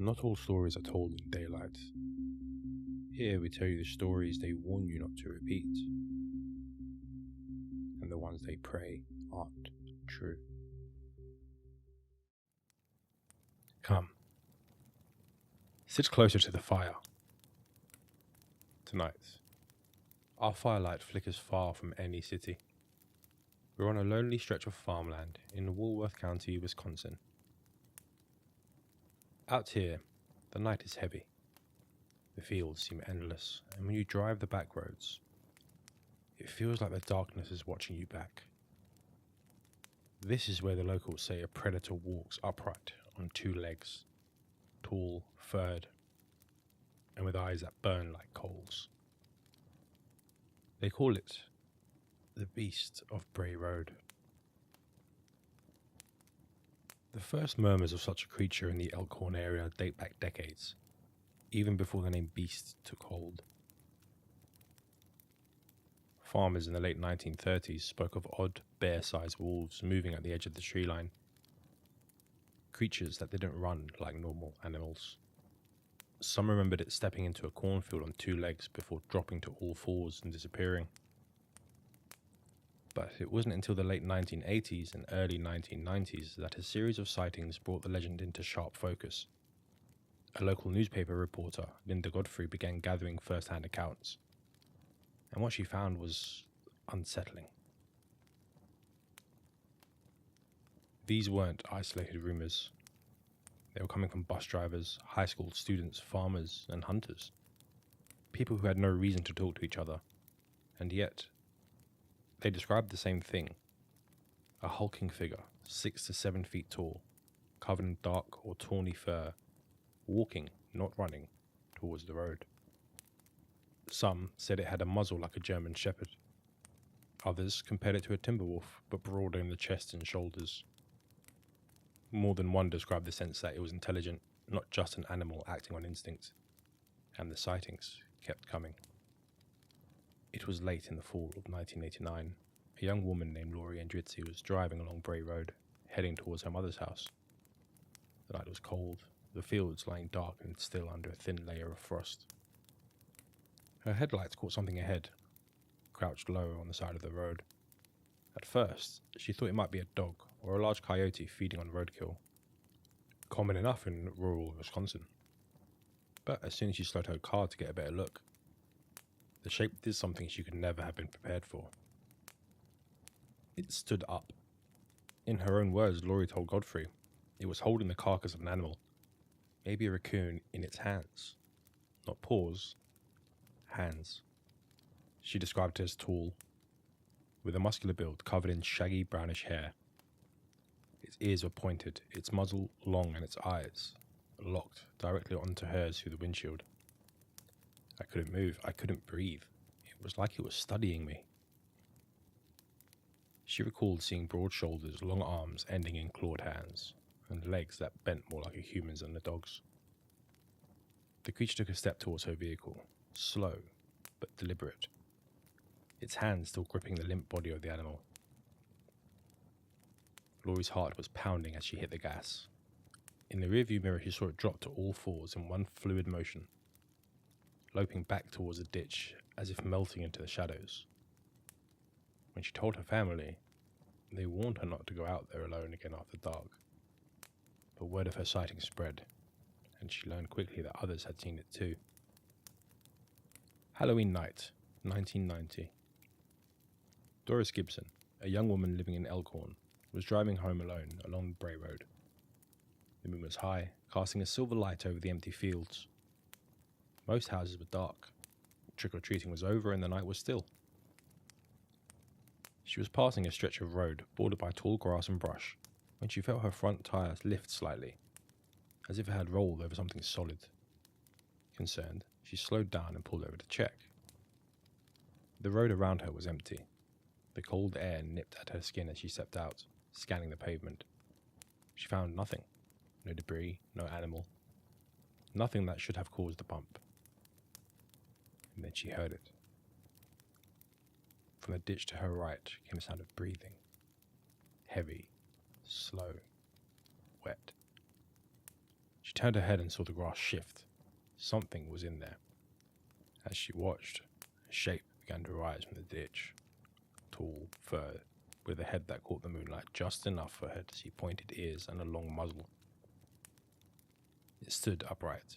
Not all stories are told in daylight. Here we tell you the stories they warn you not to repeat, and the ones they pray aren't true. Come, sit closer to the fire. Tonight, our firelight flickers far from any city. We're on a lonely stretch of farmland in Walworth County, Wisconsin. Out here, the night is heavy. The fields seem endless, and when you drive the back roads, it feels like the darkness is watching you back. This is where the locals say a predator walks upright on two legs, tall, furred, and with eyes that burn like coals. They call it the Beast of Bray Road. The first murmurs of such a creature in the Elkhorn area date back decades, even before the name Beast took hold. Farmers in the late 1930s spoke of odd, bear-sized wolves moving at the edge of the tree line. Creatures that didn't run like normal animals. Some remembered it stepping into a cornfield on two legs before dropping to all fours and disappearing. But it wasn't until the late 1980s and early 1990s that a series of sightings brought the legend into sharp focus. A local newspaper reporter, Linda Godfrey, began gathering first-hand accounts, and what she found was unsettling. These weren't isolated rumours. They were coming from bus drivers, high school students, farmers, and hunters. People who had no reason to talk to each other, and yet they described the same thing. A hulking figure, 6 to 7 feet tall, covered in dark or tawny fur, walking, not running, towards the road. Some said it had a muzzle like a German shepherd. Others compared it to a timber wolf, but broader in the chest and shoulders. More than one described the sense that it was intelligent, not just an animal acting on instinct. And the sightings kept coming. It was late in the fall of 1989. A young woman named Laurie Andrizzi was driving along Bray Road, heading towards her mother's house. The night was cold, the fields lying dark and still under a thin layer of frost. Her headlights caught something ahead, crouched low on the side of the road. At first, she thought it might be a dog or a large coyote feeding on roadkill. Common enough in rural Wisconsin. But as soon as she slowed her car to get a better look, the shape did something she could never have been prepared for. It stood up. In her own words, Laurie told Godfrey, it was holding the carcass of an animal, maybe a raccoon, in its hands. Not paws, hands. She described it as tall, with a muscular build covered in shaggy brownish hair. Its ears were pointed, its muzzle long, and its eyes locked directly onto hers through the windshield. I couldn't move, I couldn't breathe. It was like it was studying me. She recalled seeing broad shoulders, long arms ending in clawed hands, and legs that bent more like a human's than the dog's. The creature took a step towards her vehicle, slow but deliberate, its hands still gripping the limp body of the animal. Laurie's heart was pounding as she hit the gas. In the rearview mirror, she saw it drop to all fours in one fluid motion, loping back towards the ditch as if melting into the shadows. When she told her family, they warned her not to go out there alone again after dark. But word of her sighting spread, and she learned quickly that others had seen it too. Halloween night, 1990. Doris Gibson, a young woman living in Elkhorn, was driving home alone along Bray Road. The moon was high, casting a silver light over the empty fields. Most houses were dark. Trick-or-treating was over and the night was still. She was passing a stretch of road bordered by tall grass and brush when she felt her front tires lift slightly, as if it had rolled over something solid. Concerned, she slowed down and pulled over to check. The road around her was empty. The cold air nipped at her skin as she stepped out, scanning the pavement. She found nothing. No debris, no animal. Nothing that should have caused the bump. And then she heard it. From the ditch to her right came the sound of breathing. Heavy, slow, wet. She She turned her head and saw the grass shift. Something was in there. As she watched, a shape began to rise from the ditch. Tall, furred, with a head that caught the moonlight just enough for her to see pointed ears and a long muzzle. It stood upright,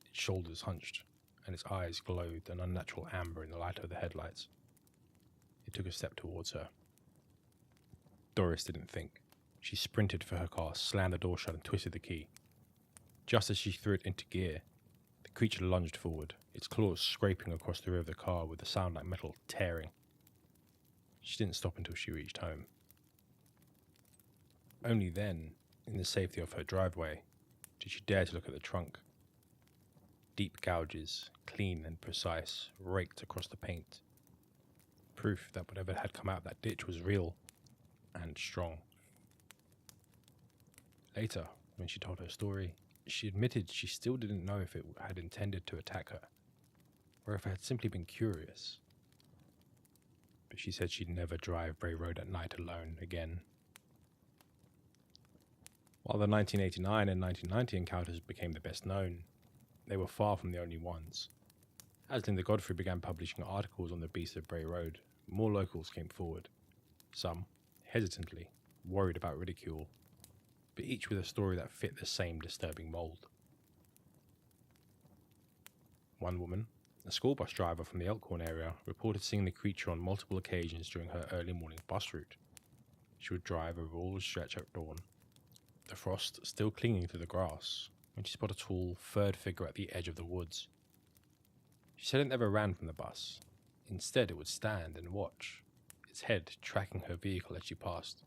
its shoulders hunched, and its eyes glowed an unnatural amber in the light of the headlights. It took a step towards her. Doris didn't think. She sprinted for her car, slammed the door shut and twisted the key. Just as she threw it into gear, the creature lunged forward, its claws scraping across the rear of the car with a sound like metal tearing. She didn't stop until she reached home. Only then, in the safety of her driveway, did she dare to look at the trunk. Deep gouges, clean and precise, raked across the paint. Proof that whatever had come out of that ditch was real and strong. Later, when she told her story, she admitted she still didn't know if it had intended to attack her, or if it had simply been curious. But she said she'd never drive Bray Road at night alone again. While the 1989 and 1990 encounters became the best known, they were far from the only ones. As Linda Godfrey began publishing articles on the Beast of Bray Road, more locals came forward. Some, hesitantly, worried about ridicule, but each with a story that fit the same disturbing mould. One woman, a school bus driver from the Elkhorn area, reported seeing the creature on multiple occasions during her early morning bus route. She would drive a rural stretch at dawn, the frost still clinging to the grass, when she spotted a tall, furred figure at the edge of the woods. She said it never ran from the bus. Instead, it would stand and watch, its head tracking her vehicle as she passed.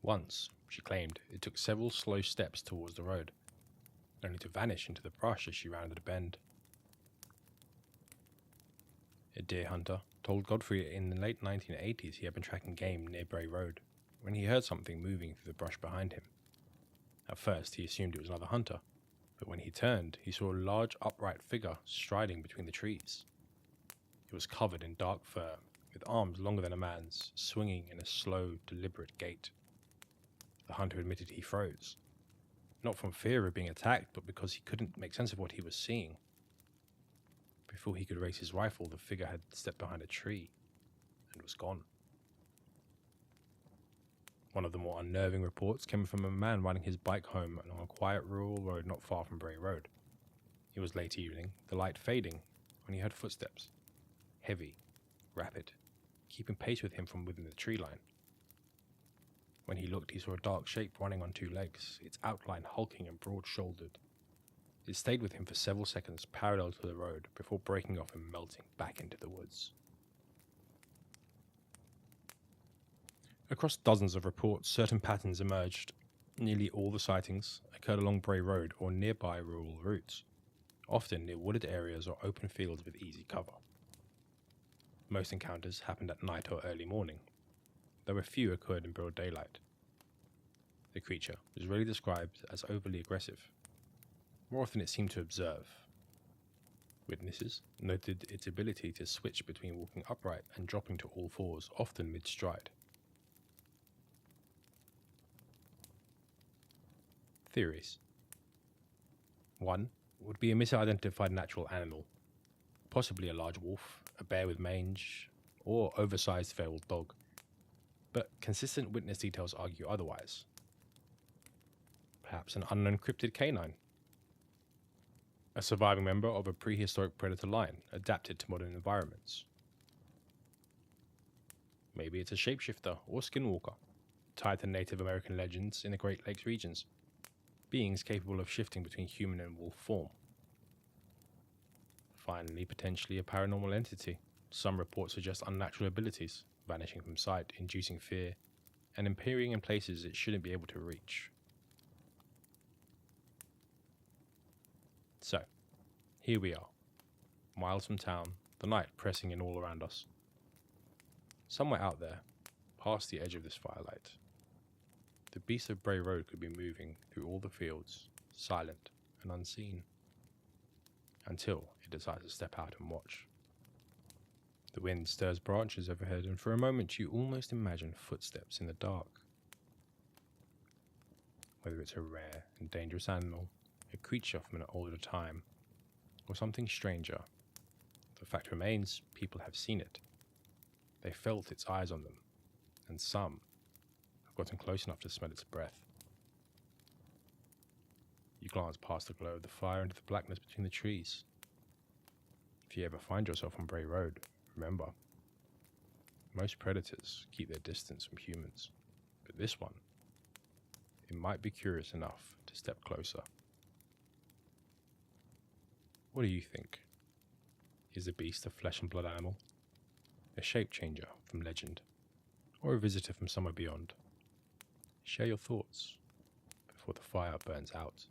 Once, she claimed, it took several slow steps towards the road, only to vanish into the brush as she rounded a bend. A deer hunter told Godfrey in the late 1980s he had been tracking game near Bray Road when he heard something moving through the brush behind him. At first, he assumed it was another hunter, but when he turned, he saw a large upright figure striding between the trees. It was covered in dark fur, with arms longer than a man's, swinging in a slow, deliberate gait. The hunter admitted he froze, not from fear of being attacked, but because he couldn't make sense of what he was seeing. Before he could raise his rifle, the figure had stepped behind a tree and was gone. One of the more unnerving reports came from a man riding his bike home along a quiet rural road not far from Bray Road. It was late evening, the light fading, when he heard footsteps. Heavy, rapid, keeping pace with him from within the tree line. When he looked, he saw a dark shape running on two legs, its outline hulking and broad-shouldered. It stayed with him for several seconds, parallel to the road, before breaking off and melting back into the woods. Across dozens of reports, certain patterns emerged. Nearly all the sightings occurred along Bray Road or nearby rural routes, often near wooded areas or open fields with easy cover. Most encounters happened at night or early morning, though a few occurred in broad daylight. The creature was rarely described as overly aggressive. More often it seemed to observe. Witnesses noted its ability to switch between walking upright and dropping to all fours, often mid-stride. Theories. 1 would be a misidentified natural animal, possibly a large wolf, a bear with mange, or oversized feral dog, but consistent witness details argue otherwise. Perhaps an unknown cryptid canine, a surviving member of a prehistoric predator line adapted to modern environments. Maybe it's a shapeshifter or skinwalker, tied to Native American legends in the Great Lakes regions, beings capable of shifting between human and wolf form. Finally, potentially a paranormal entity. Some reports suggest unnatural abilities, vanishing from sight, inducing fear, and appearing in places it shouldn't be able to reach. So, here we are, miles from town, the night pressing in all around us. Somewhere out there, past the edge of this firelight, the Beast of Bray Road could be moving through all the fields, silent and unseen, until it decides to step out and watch. The wind stirs branches overhead, and for a moment you almost imagine footsteps in the dark. Whether it's a rare and dangerous animal, a creature from an older time, or something stranger. The fact remains, people have seen it. They felt its eyes on them, and some have gotten close enough to smell its breath. You glance past the glow of the fire into the blackness between the trees. If you ever find yourself on Bray Road, remember, most predators keep their distance from humans, but this one, it might be curious enough to step closer. What do you think? Is the beast a flesh and blood animal, a shape changer from legend, or a visitor from somewhere beyond? Share your thoughts before the fire burns out.